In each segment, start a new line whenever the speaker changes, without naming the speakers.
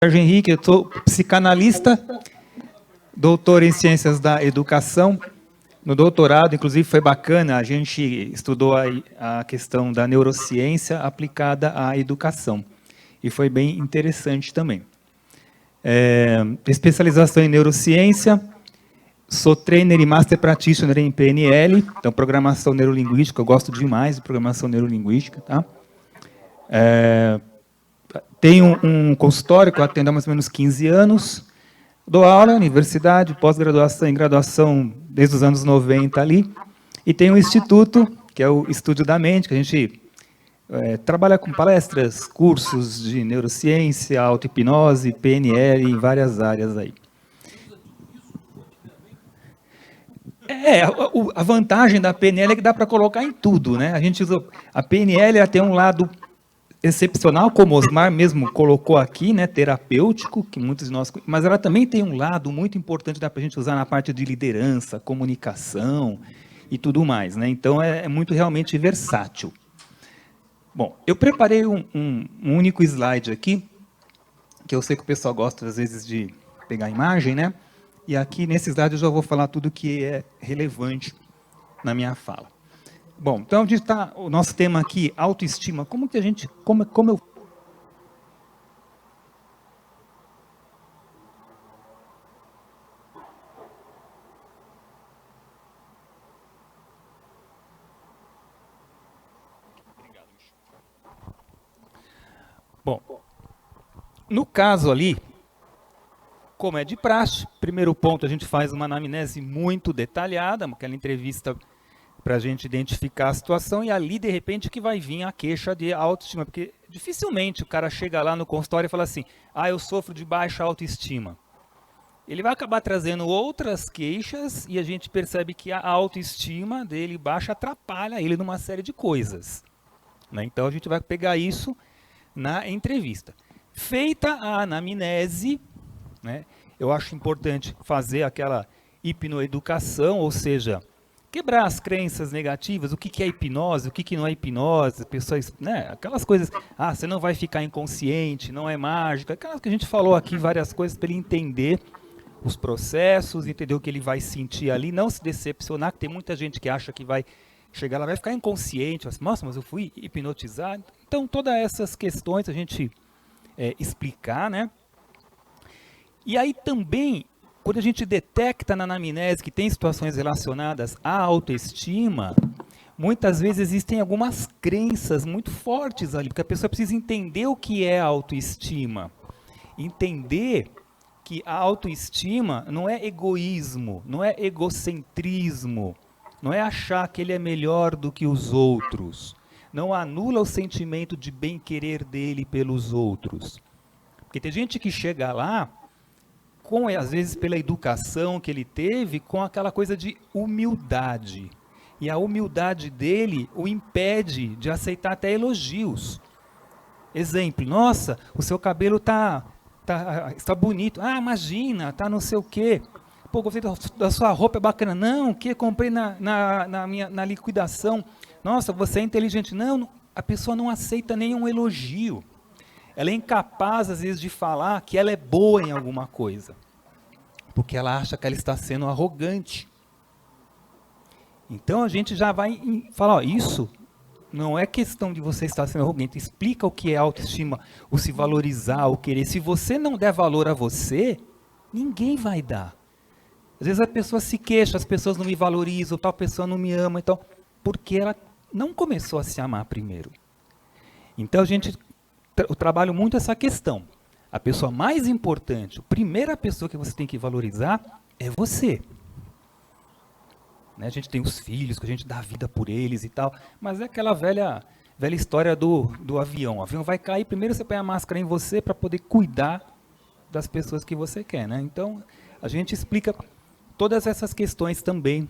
Sérgio Henrique, eu sou psicanalista, doutor em Ciências da Educação. No doutorado, inclusive, foi bacana, a gente estudou a questão da neurociência aplicada à educação. E foi bem interessante também. Especialização em neurociência, sou trainer e master practitioner em PNL, então programação neurolinguística, eu gosto demais de programação neurolinguística. Tá? Tenho um consultório que eu atendo há mais ou menos 15 anos, dou aula na universidade, pós-graduação e graduação desde os anos 90 ali, e tenho um instituto, que é o Estúdio da Mente, que a gente trabalha com palestras, cursos de neurociência, auto-hipnose, PNL, em várias áreas aí. A vantagem da PNL é que dá para colocar em tudo, né? A PNL ela tem um lado excepcional, como o Osmar mesmo colocou aqui, né, terapêutico, que muitos de nós, mas ela também tem um lado muito importante para a gente usar na parte de liderança, comunicação e tudo mais, né? Então é muito realmente versátil. Bom, eu preparei um único slide aqui, que eu sei que o pessoal gosta às vezes de pegar a imagem, né? E aqui nesse slide eu já vou falar tudo que é relevante na minha fala. Bom, então onde está o nosso tema aqui, autoestima. Como que a gente, como eu... Bom, no caso ali, como é de praxe, primeiro ponto a gente faz uma anamnese muito detalhada, aquela entrevista para a gente identificar a situação, e ali, de repente, que vai vir a queixa de autoestima, porque dificilmente o cara chega lá no consultório e fala assim, eu sofro de baixa autoestima. Ele vai acabar trazendo outras queixas e a gente percebe que a autoestima dele baixa atrapalha ele numa série de coisas. Né? Então, a gente vai pegar isso na entrevista. Feita a anamnese, né, eu acho importante fazer aquela hipnoeducação, ou seja, quebrar as crenças negativas, o que é hipnose, o que não é hipnose, pessoas, né, aquelas coisas, você não vai ficar inconsciente, não é mágica, aquelas que a gente falou aqui, várias coisas para ele entender os processos, entender o que ele vai sentir ali, não se decepcionar, que tem muita gente que acha que vai chegar lá, vai ficar inconsciente, assim, nossa, mas eu fui hipnotizado. Então, todas essas questões a gente explicar, né? E aí também, quando a gente detecta na anamnese que tem situações relacionadas à autoestima, muitas vezes existem algumas crenças muito fortes ali, porque a pessoa precisa entender o que é autoestima. Entender que a autoestima não é egoísmo, não é egocentrismo, não é achar que ele é melhor do que os outros. Não anula o sentimento de bem-querer dele pelos outros. Porque tem gente que chega lá, às vezes pela educação que ele teve, com aquela coisa de humildade. E a humildade dele o impede de aceitar até elogios. Exemplo, nossa, o seu cabelo está bonito. Imagina, está não sei o quê. Pô, gostei da sua roupa, é bacana. Não, que comprei na liquidação. Nossa, você é inteligente. Não, a pessoa não aceita nenhum elogio. Ela é incapaz, às vezes, de falar que ela é boa em alguma coisa. Porque ela acha que ela está sendo arrogante. Então, a gente já vai falar, isso não é questão de você estar sendo arrogante. Explica o que é autoestima, o se valorizar, o querer. Se você não der valor a você, ninguém vai dar. Às vezes a pessoa se queixa, as pessoas não me valorizam, tal pessoa não me ama, então, porque ela não começou a se amar primeiro. Então, eu trabalho muito essa questão. A pessoa mais importante, a primeira pessoa que você tem que valorizar é você. Né? A gente tem os filhos, que a gente dá a vida por eles e tal, mas é aquela velha história do avião. O avião vai cair, primeiro você põe a máscara em você para poder cuidar das pessoas que você quer. Né? Então, a gente explica todas essas questões também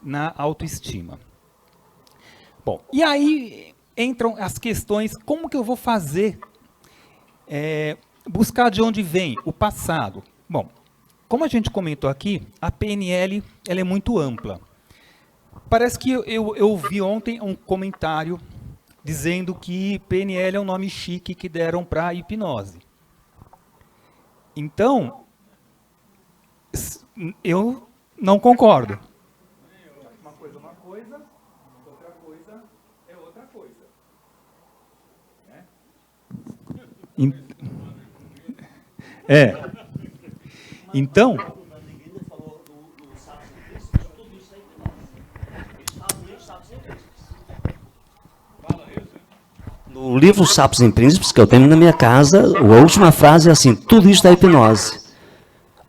na autoestima. Bom, e aí entram as questões, como que eu vou fazer, buscar de onde vem o passado. Bom, como a gente comentou aqui, a PNL ela é muito ampla. Parece que eu ouvi ontem um comentário dizendo que PNL é um nome chique que deram para a hipnose. Então, eu não concordo. Uma coisa é uma coisa, outra coisa é outra coisa. Então,
no livro Sapos e Príncipes, que eu tenho na minha casa, a última frase é assim: tudo isso é hipnose.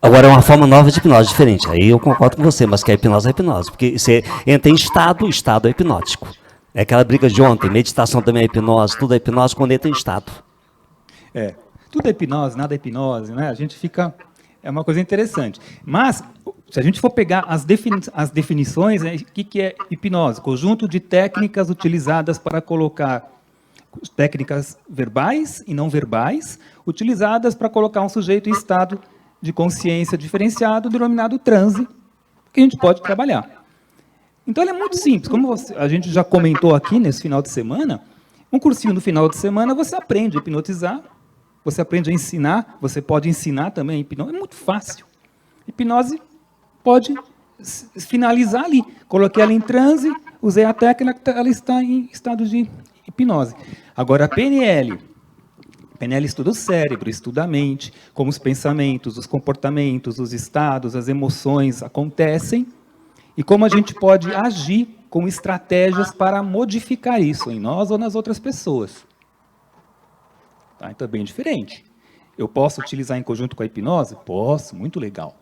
Agora, é uma forma nova de hipnose, diferente. Aí eu concordo com você, mas que a hipnose é hipnose. Porque você entra em estado, o estado é hipnótico. É aquela briga de ontem, meditação também é hipnose, tudo é hipnose quando entra em estado.
tudo é hipnose, nada é hipnose, né? A gente fica... É uma coisa interessante. Mas, se a gente for pegar as definições, né, o que é hipnose? Conjunto de técnicas utilizadas para colocar técnicas verbais e não verbais, utilizadas para colocar um sujeito em estado de consciência diferenciado, denominado transe, que a gente pode trabalhar. Então, ele é muito simples. Como a gente já comentou aqui nesse final de semana, um cursinho no final de semana você aprende a hipnotizar, você aprende a ensinar, você pode ensinar também a hipnose, é muito fácil. Hipnose pode finalizar ali. Coloquei ela em transe, usei a técnica, ela está em estado de hipnose. Agora, a PNL estuda o cérebro, estuda a mente, como os pensamentos, os comportamentos, os estados, as emoções acontecem, e como a gente pode agir com estratégias para modificar isso em nós ou nas outras pessoas. Tá? Então é bem diferente. Eu posso utilizar em conjunto com a hipnose? Posso, muito legal.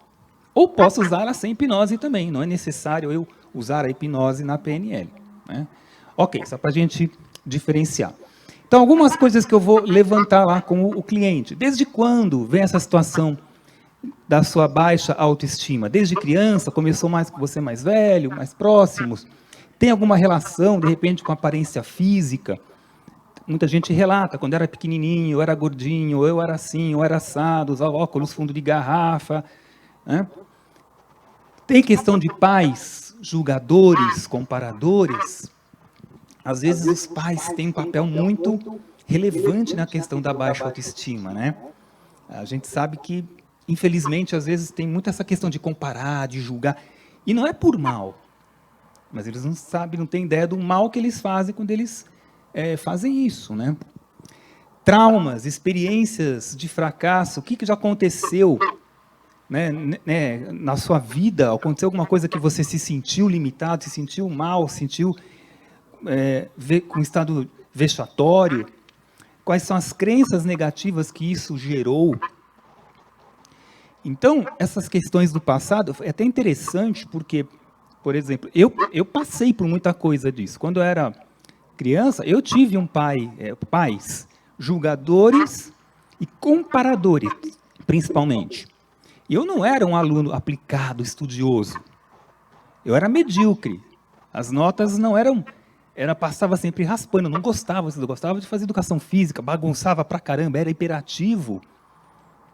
Ou posso usá-la sem hipnose também, não é necessário eu usar a hipnose na PNL. Né? Ok, só para a gente diferenciar. Então, algumas coisas que eu vou levantar lá com o cliente. Desde quando vem essa situação da sua baixa autoestima? Desde criança? Começou mais com você mais velho, mais próximos? Tem alguma relação, de repente, com a aparência física? Muita gente relata, quando era pequenininho, eu era gordinho, eu era assim, eu era assado, usava óculos fundo de garrafa. Né? Tem questão de pais, julgadores, comparadores. Às vezes os pais têm um papel muito relevante na questão da baixa autoestima, né? A gente sabe que, infelizmente, às vezes tem muito essa questão de comparar, de julgar, e não é por mal, mas eles não sabem, não têm ideia do mal que eles fazem quando eles fazem isso, né? Traumas, experiências de fracasso, o que já aconteceu, né, na sua vida? Aconteceu alguma coisa que você se sentiu limitado, se sentiu mal, se sentiu com estado vexatório? Quais são as crenças negativas que isso gerou? Então, essas questões do passado é até interessante porque, por exemplo, eu passei por muita coisa disso. Quando eu era criança, eu tive pais julgadores e comparadores, principalmente. E eu não era um aluno aplicado, estudioso. Eu era medíocre. As notas não eram... passava sempre raspando, eu não gostava de fazer educação física, bagunçava pra caramba, era hiperativo.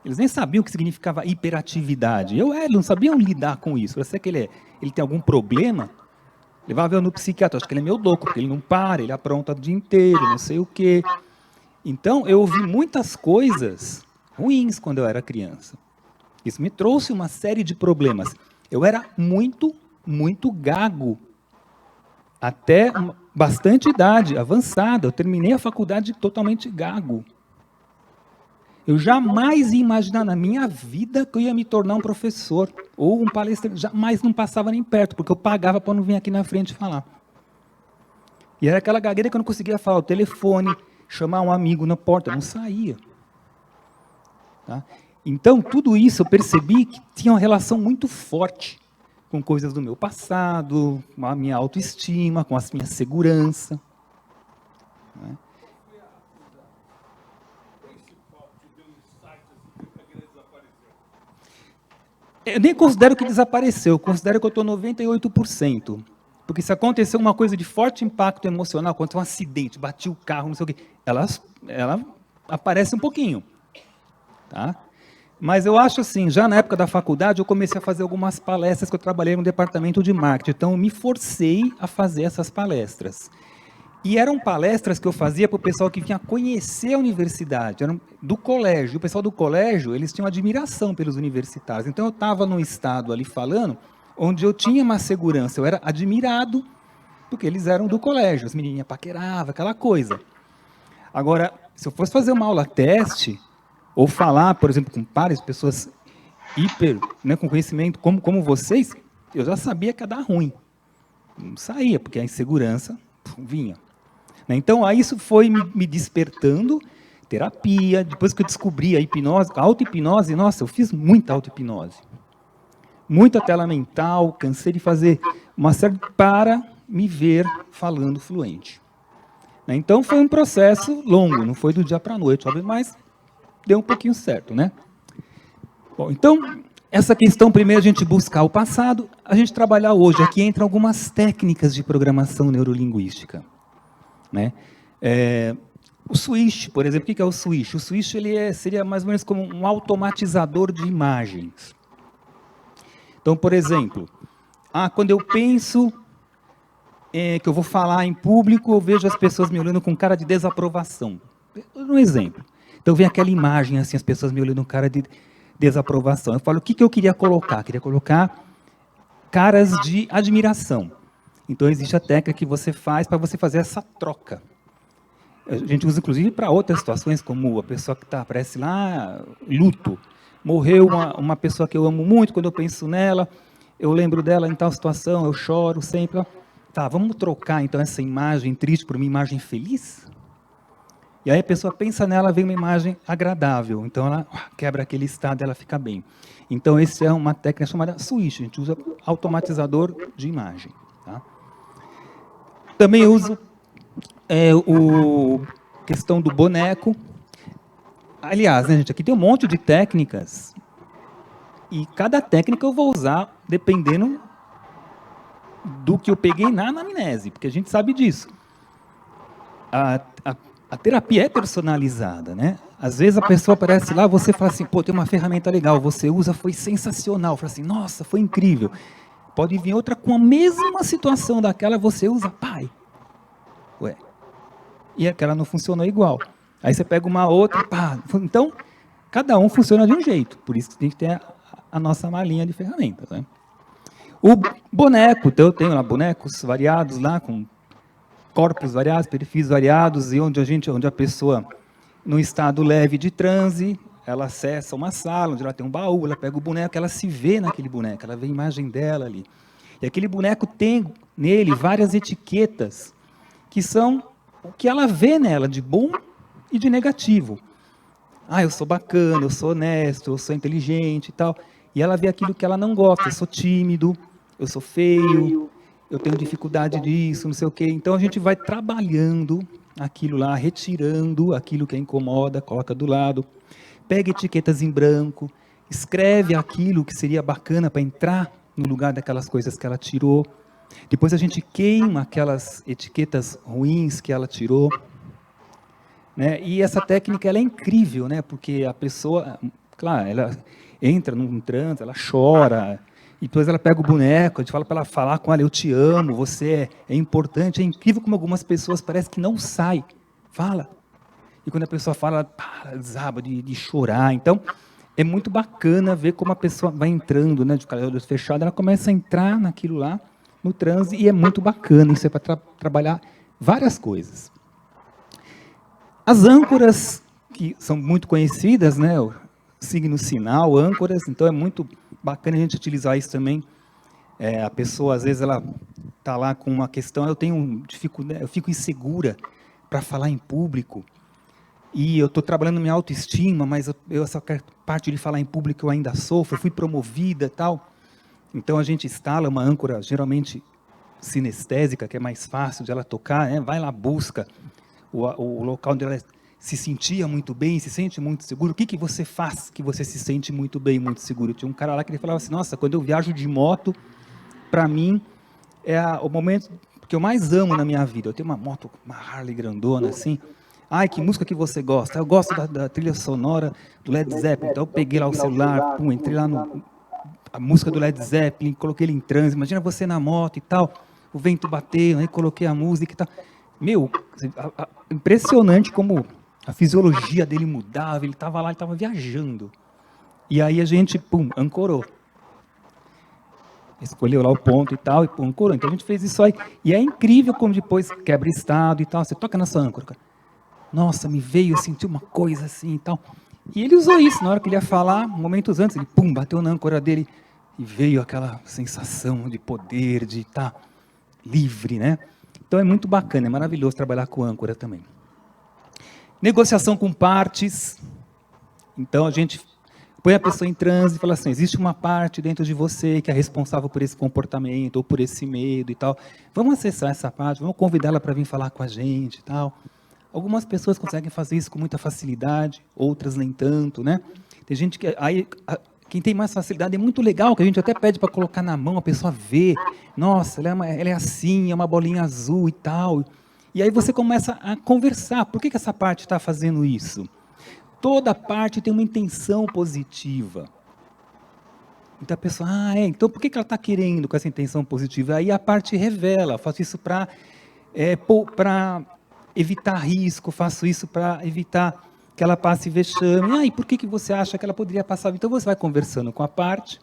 Eles nem sabiam o que significava hiperatividade. Não sabiam lidar com isso. Você que ele tem algum problema, levava eu no psiquiatra, acho que ele é meio louco, porque ele não para, ele apronta o dia inteiro, não sei o quê. Então, eu ouvi muitas coisas ruins quando eu era criança. Isso me trouxe uma série de problemas. Eu era muito, muito gago. Até bastante idade, avançada. Eu terminei a faculdade totalmente gago. Eu jamais ia imaginar na minha vida que eu ia me tornar um professor ou um palestrante. Jamais, não passava nem perto, porque eu pagava para não vir aqui na frente falar. E era aquela gagueira que eu não conseguia falar o telefone, chamar um amigo na porta, não saía. Tá? Então, tudo isso eu percebi que tinha uma relação muito forte com coisas do meu passado, com a minha autoestima, com a minha segurança. Né? Eu nem considero que desapareceu, eu considero que eu estou 98%. Porque se aconteceu uma coisa de forte impacto emocional, quando um acidente, bati o carro, não sei o quê, ela aparece um pouquinho. Tá? Mas eu acho assim, já na época da faculdade, eu comecei a fazer algumas palestras que eu trabalhei no departamento de marketing. Então, eu me forcei a fazer essas palestras. E eram palestras que eu fazia para o pessoal que vinha conhecer a universidade, eram do colégio. O pessoal do colégio, eles tinham admiração pelos universitários. Então, eu estava num estado ali falando, onde eu tinha uma segurança, eu era admirado, porque eles eram do colégio, as menininhas paqueravam, aquela coisa. Agora, se eu fosse fazer uma aula teste, ou falar, por exemplo, com pares, pessoas hiper, né, com conhecimento como vocês, eu já sabia que ia dar ruim. Não saía, porque a insegurança vinha. Então, aí isso foi me despertando, terapia, depois que eu descobri a hipnose, a auto-hipnose, nossa, eu fiz muita auto-hipnose. Muita tela mental, cansei de fazer uma série para me ver falando fluente. Então, foi um processo longo, não foi do dia para a noite, óbvio, mas deu um pouquinho certo, né? Bom, então, essa questão, primeiro a gente buscar o passado, a gente trabalhar hoje. Aqui entram algumas técnicas de programação neurolinguística. Né? O switch, por exemplo, o que é o switch? O switch ele seria mais ou menos como um automatizador de imagens. Então, por exemplo, quando eu penso que eu vou falar em público, eu vejo as pessoas me olhando com cara de desaprovação. Um exemplo. Então, vem aquela imagem, assim, as pessoas me olhando com cara de desaprovação. Eu falo, o que eu queria colocar? Queria colocar caras de admiração. Então, existe a técnica que você faz para você fazer essa troca. A gente usa, inclusive, para outras situações, como a pessoa que aparece lá, luto. Morreu uma pessoa que eu amo muito, quando eu penso nela, eu lembro dela em tal situação, eu choro sempre. Tá, vamos trocar, então, essa imagem triste por uma imagem feliz? E aí a pessoa pensa nela, vem uma imagem agradável. Então, ela quebra aquele estado e ela fica bem. Então, essa é uma técnica chamada switch. A gente usa automatizador de imagem. Tá? Também uso a questão do boneco. Aliás, né, gente, aqui tem um monte de técnicas. E cada técnica eu vou usar dependendo do que eu peguei na anamnese, porque a gente sabe disso. A terapia é personalizada, né? Às vezes a pessoa aparece lá, você fala assim, pô, tem uma ferramenta legal, você usa, foi sensacional. Fala assim, nossa, foi incrível. Pode vir outra com a mesma situação daquela, você usa, pai. Ué. E aquela não funcionou igual. Aí você pega uma outra, pá. Então, cada um funciona de um jeito. Por isso que tem que ter a nossa malinha de ferramentas, né? O boneco, então eu tenho lá bonecos variados lá, com corpos variados, perfis variados, e onde a pessoa, num estado leve de transe, ela acessa uma sala, onde ela tem um baú, ela pega o boneco, ela se vê naquele boneco, ela vê a imagem dela ali. E aquele boneco tem nele várias etiquetas, que são o que ela vê nela, de bom e de negativo. Eu sou bacana, eu sou honesto, eu sou inteligente e tal. E ela vê aquilo que ela não gosta, eu sou tímido, eu sou feio, eu tenho dificuldade disso, não sei o quê. Então, a gente vai trabalhando aquilo lá, retirando aquilo que a incomoda, coloca do lado, pega etiquetas em branco, escreve aquilo que seria bacana para entrar no lugar daquelas coisas que ela tirou. Depois a gente queima aquelas etiquetas ruins que ela tirou. Né? E essa técnica ela é incrível, né? Porque a pessoa, claro, ela entra num transe, ela chora, e depois ela pega o boneco, a gente fala para ela falar com ela, eu te amo, você é importante. É incrível como algumas pessoas parece que não sai, fala. E quando a pessoa fala, ela para, desaba de chorar. Então, é muito bacana ver como a pessoa vai entrando, né, de olhos fechados, ela começa a entrar naquilo lá, no transe, e é muito bacana. Isso é para trabalhar várias coisas. As âncoras, que são muito conhecidas, né, o signo sinal, âncoras, então é muito bacana a gente utilizar isso também. A pessoa, às vezes, ela está lá com uma questão, eu tenho dificuldade, eu fico insegura para falar em público, e eu estou trabalhando minha autoestima, mas essa parte de falar em público eu ainda sofro, eu fui promovida e tal. Então a gente instala uma âncora, geralmente sinestésica, que é mais fácil de ela tocar, né? Vai lá, busca o local onde ela se sentia muito bem, se sente muito seguro. O que você faz que você se sente muito bem, muito seguro? Tinha um cara lá que ele falava assim, nossa, quando eu viajo de moto, para mim, é o momento que eu mais amo na minha vida. Eu tenho uma moto, uma Harley grandona, assim. Ai, que música que você gosta? Eu gosto da trilha sonora do Led Zeppelin. Então eu peguei lá o celular, entrei lá a música do Led Zeppelin, coloquei ele em transe. Imagina você na moto e tal, o vento bateu, aí coloquei a música e tal. Meu, impressionante como a fisiologia dele mudava, ele estava lá, ele estava viajando. E aí a gente, pum, ancorou. Escolheu lá o ponto e tal, e pum, ancorou. Então a gente fez isso aí. E é incrível como depois quebra estado e tal, você toca nessa âncora, cara. Nossa, me veio, eu senti uma coisa assim e tal. E ele usou isso, na hora que ele ia falar, momentos antes, ele pum, bateu na âncora dele e veio aquela sensação de poder, de estar livre, né? Então é muito bacana, é maravilhoso trabalhar com âncora também. Negociação com partes. Então a gente põe a pessoa em transe e fala assim, existe uma parte dentro de você que é responsável por esse comportamento ou por esse medo e tal. Vamos acessar essa parte, vamos convidá-la para vir falar com a gente e tal. Algumas pessoas conseguem fazer isso com muita facilidade, outras nem tanto, né? Tem gente que aí quem tem mais facilidade é muito legal, que a gente até pede para colocar na mão, a pessoa vê, nossa, ela é assim, é uma bolinha azul e tal. E aí você começa a conversar, por que essa parte está fazendo isso? Toda parte tem uma intenção positiva. Então a pessoa, então por que ela está querendo com essa intenção positiva? Aí a parte revela, eu faço isso para evitar risco, faço isso para evitar que ela passe vexame. E por que você acha que ela poderia passar? Então você vai conversando com a parte,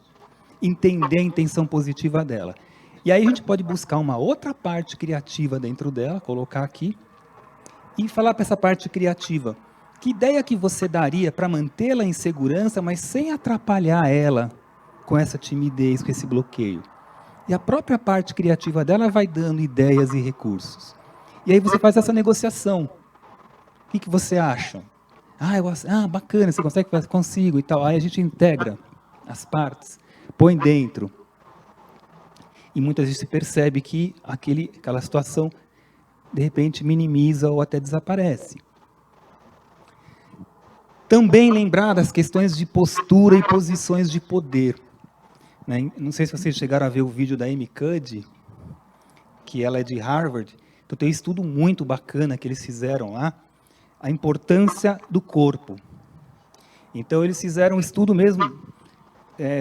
entender a intenção positiva dela. E aí a gente pode buscar uma outra parte criativa dentro dela, colocar aqui, e falar para essa parte criativa, que ideia que você daria para mantê-la em segurança, mas sem atrapalhar ela com essa timidez, com esse bloqueio? E a própria parte criativa dela vai dando ideias e recursos. E aí você faz essa negociação. O que você acha? Bacana, você consegue fazer? Consigo e tal. Aí a gente integra as partes, põe dentro. E muitas vezes se percebe que aquela situação, de repente, minimiza ou até desaparece. Também lembrar das questões de postura e posições de poder. Não sei se vocês chegaram a ver o vídeo da Amy Cuddy, que ela é de Harvard. Então tem um estudo muito bacana que eles fizeram lá, a importância do corpo. Então eles fizeram um estudo mesmo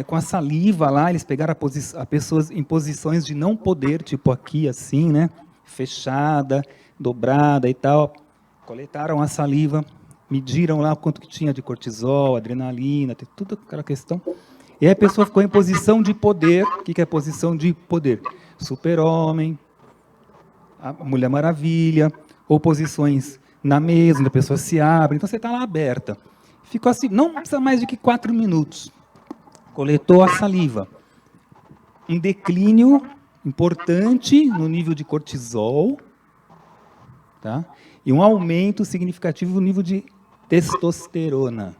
com a saliva lá, eles pegaram a pessoas em posições de não poder, tipo aqui assim, né? Fechada, dobrada e tal. Coletaram a saliva, mediram lá quanto que tinha de cortisol, adrenalina, tudo aquela questão. E aí a pessoa ficou em posição de poder. O que é posição de poder? Super-homem, a Mulher Maravilha, ou posições na mesa, onde a pessoa se abre. Então você está lá aberta. Ficou assim, não precisa mais de que 4 minutos. Coletou a saliva. Um declínio importante no nível de cortisol, tá? E um aumento significativo no nível de testosterona.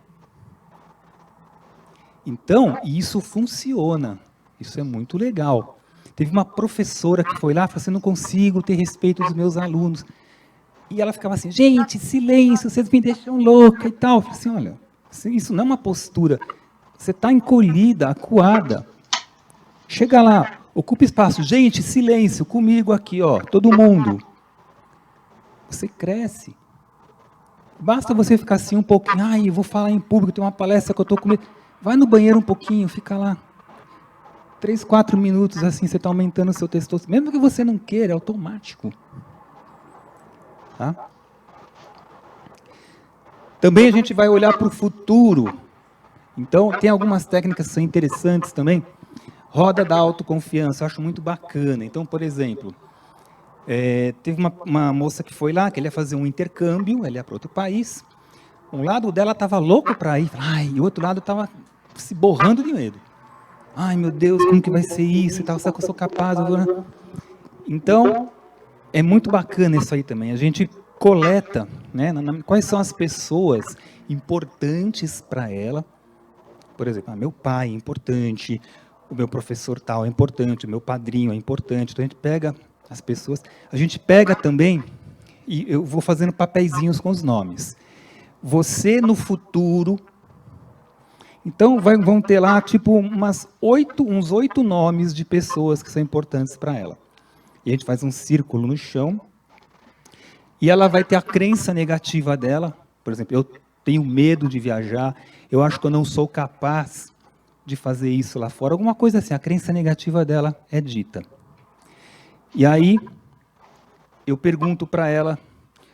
Então, isso funciona. Isso é muito legal. Teve uma professora que foi lá e falou assim, não consigo ter respeito dos meus alunos. E ela ficava assim, gente, silêncio, vocês me deixam louca e tal. Eu falei assim, olha, isso não é uma postura. Você está encolhida, acuada. Chega lá, ocupa espaço. Gente, silêncio, comigo aqui, ó, todo mundo. Você cresce. Basta você ficar assim um pouquinho, eu vou falar em público, tem uma palestra que eu estou com medo. Vai no banheiro um pouquinho, fica lá. 3, 4 minutos, assim, você está aumentando o seu testosterona. Mesmo que você não queira, é automático. Tá? Também a gente vai olhar para o futuro. Então, tem algumas técnicas que são interessantes também. Roda da autoconfiança, eu acho muito bacana. Então, por exemplo, teve uma moça que foi lá, que ela ia fazer um intercâmbio, ela ia para outro país. Um lado dela estava louco para ir, e o outro lado estava se borrando de medo. Ai, meu Deus, como que vai ser isso e tal? Será que eu sou capaz? Então, é muito bacana isso aí também. A gente coleta, né, quais são as pessoas importantes para ela. Por exemplo, meu pai é importante, o meu professor tal é importante, o meu padrinho é importante. Então, a gente pega as pessoas. A gente pega também, e eu vou fazendo papeizinhos com os nomes. Você no futuro. Então, vão ter lá, tipo, uns 8 nomes de pessoas que são importantes para ela. E a gente faz um círculo no chão. E ela vai ter a crença negativa dela. Por exemplo, eu tenho medo de viajar. Eu acho que eu não sou capaz de fazer isso lá fora. Alguma coisa assim, a crença negativa dela é dita. E aí, eu pergunto para ela,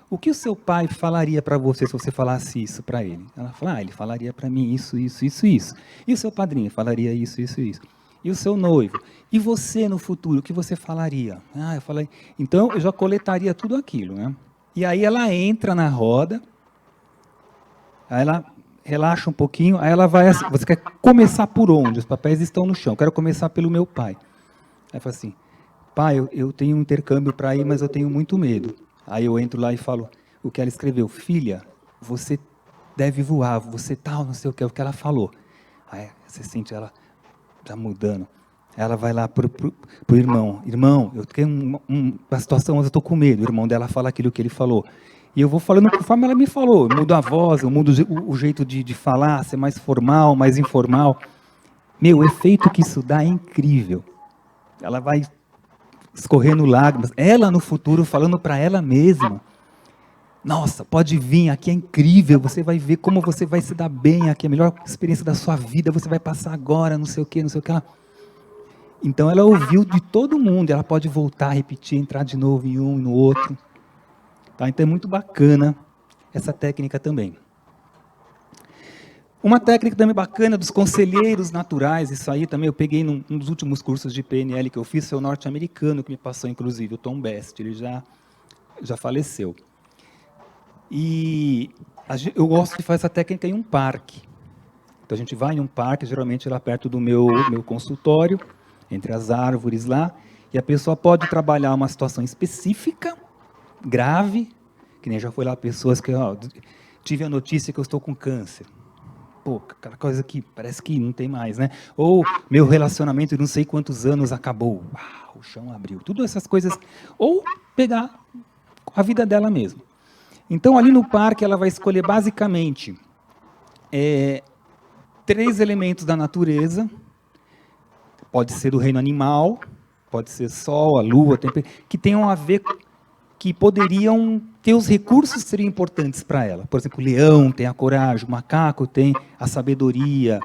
o que o seu pai falaria para você se você falasse isso para ele? Ela fala, ele falaria para mim isso, isso, isso, isso. E o seu padrinho falaria isso, isso, isso. E o seu noivo? E você no futuro, o que você falaria? Eu falei. Então, eu já coletaria tudo aquilo, né? E aí ela entra na roda, aí ela relaxa um pouquinho, aí ela vai assim, você quer começar por onde? Os papéis estão no chão, quero começar pelo meu pai. Aí fala assim, pai, eu tenho um intercâmbio para ir, mas eu tenho muito medo. Aí eu entro lá e falo o que ela escreveu. Filha, você deve voar, você tal, não sei o que, é o que ela falou. Aí você sente ela já mudando. Aí ela vai lá pro irmão. Irmão, eu tenho uma situação, mas eu estou com medo. O irmão dela fala aquilo que ele falou. E eu vou falando conforme ela me falou. Eu mudo a voz, eu mudo o jeito de falar, ser mais formal, mais informal. Meu, o efeito que isso dá é incrível. Ela vai escorrendo lágrimas, ela no futuro falando para ela mesma, nossa, pode vir, aqui é incrível, você vai ver como você vai se dar bem aqui, a melhor experiência da sua vida, você vai passar agora, não sei o que. Então ela ouviu de todo mundo, ela pode voltar, repetir, entrar de novo em um e no outro. Tá? Então é muito bacana essa técnica também. Uma técnica também bacana dos conselheiros naturais, isso aí também eu peguei num dos últimos cursos de PNL que eu fiz, foi o norte-americano que me passou, inclusive, o Tom Best, ele já faleceu. E eu gosto de fazer essa técnica em um parque. Então a gente vai em um parque, geralmente lá perto do meu consultório, entre as árvores lá, e a pessoa pode trabalhar uma situação específica, grave, que nem já foi lá pessoas que, tive a notícia que eu estou com câncer. Pô, aquela coisa que parece que não tem mais, né? Ou meu relacionamento de não sei quantos anos acabou. O chão abriu. Tudo essas coisas. Ou pegar a vida dela mesmo. Então, ali no parque, ela vai escolher basicamente 3 elementos da natureza. Pode ser do reino animal, pode ser sol, a lua, que tenham a ver, que poderiam ter os recursos que seriam importantes para ela. Por exemplo, o leão tem a coragem, o macaco tem a sabedoria,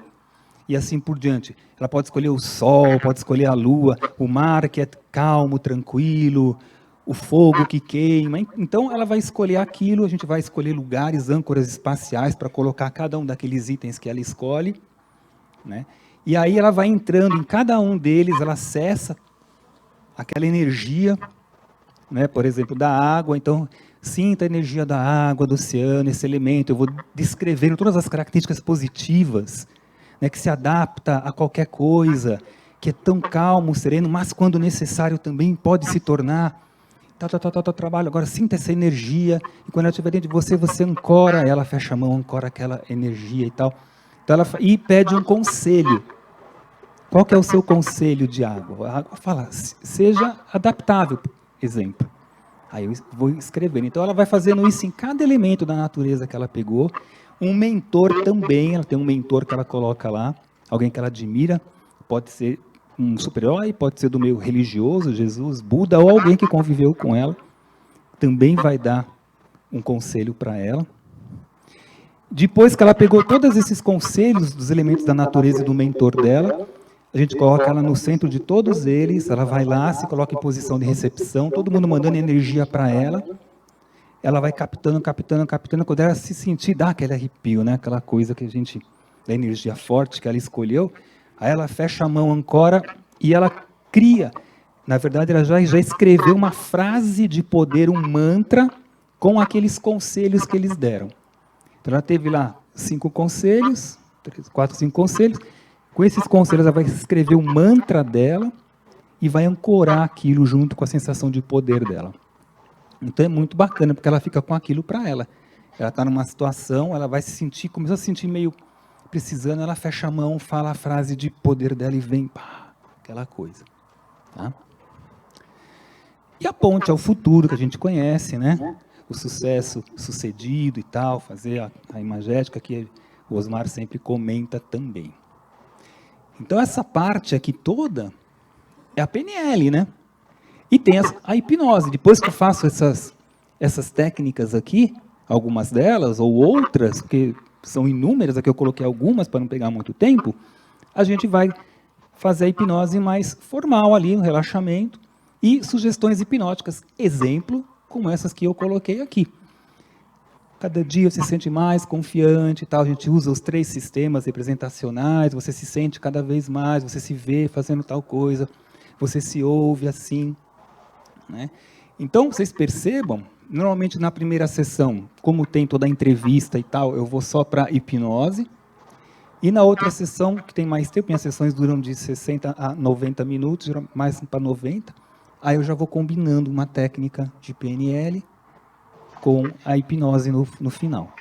e assim por diante. Ela pode escolher o sol, pode escolher a lua, o mar que é calmo, tranquilo, o fogo que queima. Então, ela vai escolher aquilo, a gente vai escolher lugares, âncoras espaciais para colocar cada um daqueles itens que ela escolhe, né? E aí ela vai entrando em cada um deles, ela acessa aquela energia, né? Por exemplo, da água, então sinta a energia da água, do oceano, esse elemento, eu vou descrevendo todas as características positivas, né, que se adapta a qualquer coisa, que é tão calmo, sereno, mas quando necessário também pode se tornar, trabalho. Agora sinta essa energia, e quando ela estiver dentro de você, você ancora ela, fecha a mão, ancora aquela energia e tal. Então ela, e pede um conselho. Qual que é o seu conselho de água? A água fala, seja adaptável, exemplo. Aí eu vou escrevendo. Então ela vai fazendo isso em cada elemento da natureza que ela pegou. Um mentor também, ela tem um mentor que ela coloca lá, alguém que ela admira, pode ser um super-herói, pode ser do meio religioso, Jesus, Buda, ou alguém que conviveu com ela, também vai dar um conselho para ela. Depois que ela pegou todos esses conselhos dos elementos da natureza e do mentor dela, a gente coloca ela no centro de todos eles, ela vai lá, se coloca em posição de recepção, todo mundo mandando energia para ela, ela vai captando, quando ela se sentir, dá aquele arrepio, né? Aquela coisa que a gente, da energia forte que ela escolheu, aí ela fecha a mão, ancora, e ela cria, na verdade ela já escreveu uma frase de poder, um mantra, com aqueles conselhos que eles deram. Então ela teve lá 5 conselhos, 4, 5 conselhos. Com esses conselhos ela vai escrever o mantra dela e vai ancorar aquilo junto com a sensação de poder dela. Então é muito bacana, porque ela fica com aquilo para ela. Ela está numa situação, ela vai se sentir, começou a se sentir meio precisando, ela fecha a mão, fala a frase de poder dela e vem, pá, aquela coisa. Tá? E a ponte ao futuro, que a gente conhece, né? O sucesso sucedido e tal, fazer a imagética que o Osmar sempre comenta também. Então essa parte aqui toda é a PNL, né? E tem a hipnose. Depois que eu faço essas técnicas aqui, algumas delas, ou outras, porque são inúmeras, aqui eu coloquei algumas para não pegar muito tempo, a gente vai fazer a hipnose mais formal ali, no relaxamento, e sugestões hipnóticas. Exemplo, como essas que eu coloquei aqui. Cada dia você se sente mais confiante e tal. A gente usa os 3 sistemas representacionais, você se sente cada vez mais, você se vê fazendo tal coisa, você se ouve assim, né? Então, vocês percebam, normalmente na primeira sessão, como tem toda a entrevista e tal, eu vou só para hipnose. E na outra sessão, que tem mais tempo, minhas sessões duram de 60 a 90 minutos, mais para 90, aí eu já vou combinando uma técnica de PNL com a hipnose no final.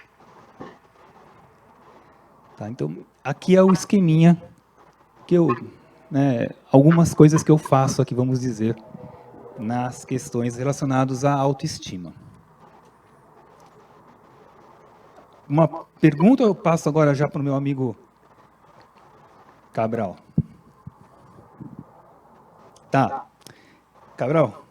Tá, então, aqui é o esqueminha que eu, né, algumas coisas que eu faço aqui, vamos dizer, nas questões relacionadas à autoestima. Uma pergunta eu passo agora já para o meu amigo Cabral. Tá. Cabral,